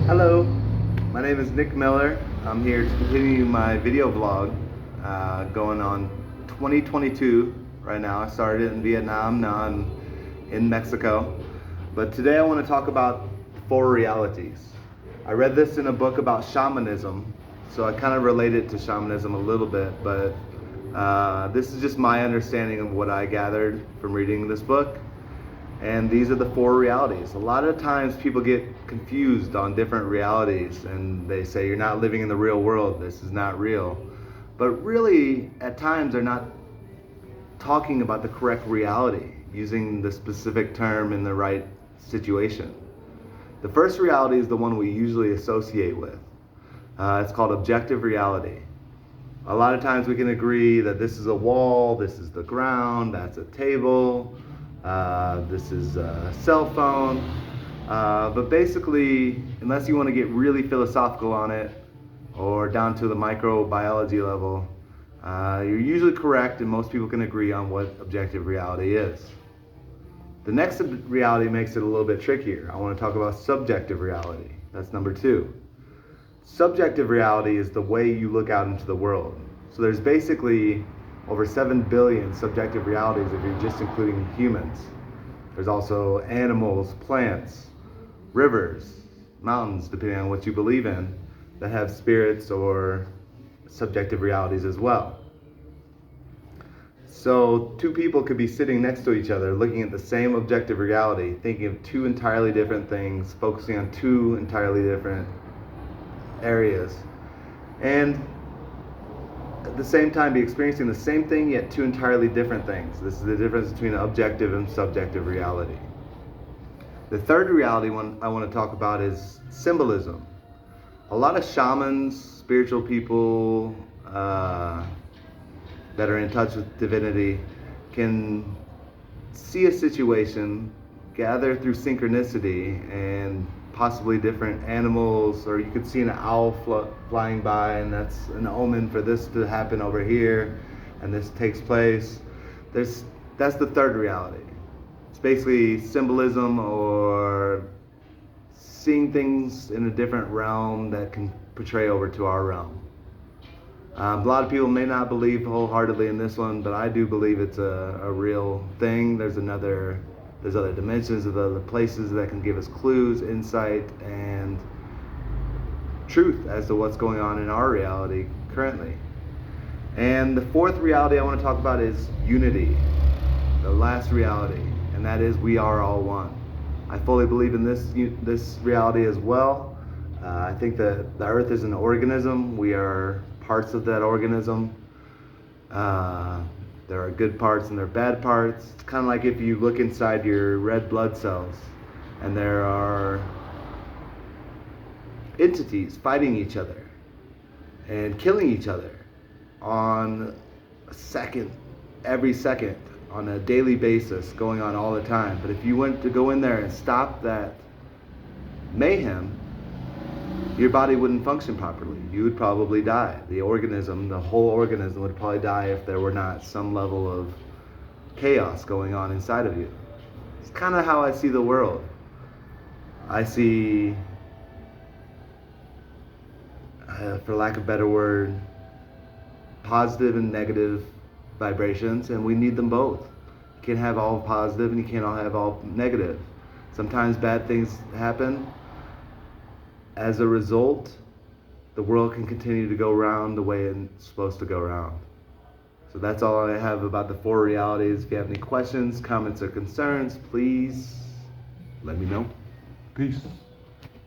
Hello, my name is Nick Miller. I'm here to continue my video vlog going on 2022 right now. I started it in Vietnam, now I'm in Mexico. But today I want to talk about four realities. I read this in a book about shamanism, so I kind of relate it to shamanism a little bit, but this is just my understanding of what I gathered from reading this book. And these are the four realities. A lot of times people get confused on different realities and they say, you're not living in the real world, this is not real. But really, at times, they're not talking about the correct reality, using the specific term in the right situation. The first reality is the one we usually associate with. It's called objective reality. A lot of times we can agree that this is a wall, this is the ground, that's a table, this is a cell phone, but basically, unless you want to get really philosophical on it or down to the microbiology level, you're usually correct and most people can agree on what objective reality is. The next reality makes it a little bit trickier. I want to talk about subjective reality. That's number two. Subjective reality is the way you look out into the world. So there's basically over 7 billion subjective realities if you're just including humans. There's also animals, plants, rivers, mountains, depending on what you believe in, that have spirits or subjective realities as well. So two people could be sitting next to each other looking at the same objective reality, thinking of two entirely different things, focusing on two entirely different areas, and at the same time be experiencing the same thing yet two entirely different things. This is the difference between objective and subjective reality. The third reality I want to talk about is symbolism. A lot of shamans, spiritual people that are in touch with divinity can see a situation, gather through synchronicity and possibly different animals, or you could see an owl flying by and that's an omen for this to happen over here and this takes place. That's the third reality. It's basically symbolism or seeing things in a different realm that can portray over to our realm. A lot of people may not believe wholeheartedly in this one, but I do believe it's a real thing. There's other dimensions, of other places that can give us clues, insight, and truth as to what's going on in our reality currently. And the fourth reality I want to talk about is unity, the last reality, and that is we are all one. I fully believe in this reality as well. I think that the earth is an organism. We are parts of that organism. There are good parts and there are bad parts. It's kind of like if you look inside your red blood cells and there are entities fighting each other and killing each other on every second, on a daily basis, going on all the time. But if you went to go in there and stop that mayhem, your body wouldn't function properly. You would probably die. The whole organism would probably die if there were not some level of chaos going on inside of you. It's kind of how I see the world. I see, for lack of a better word, positive and negative vibrations, and we need them both. You can't have all positive and you can't have all negative. Sometimes bad things happen. As a result, the world can continue to go round the way it's supposed to go round. So that's all I have about the four realities. If you have any questions, comments, or concerns, please let me know. Peace.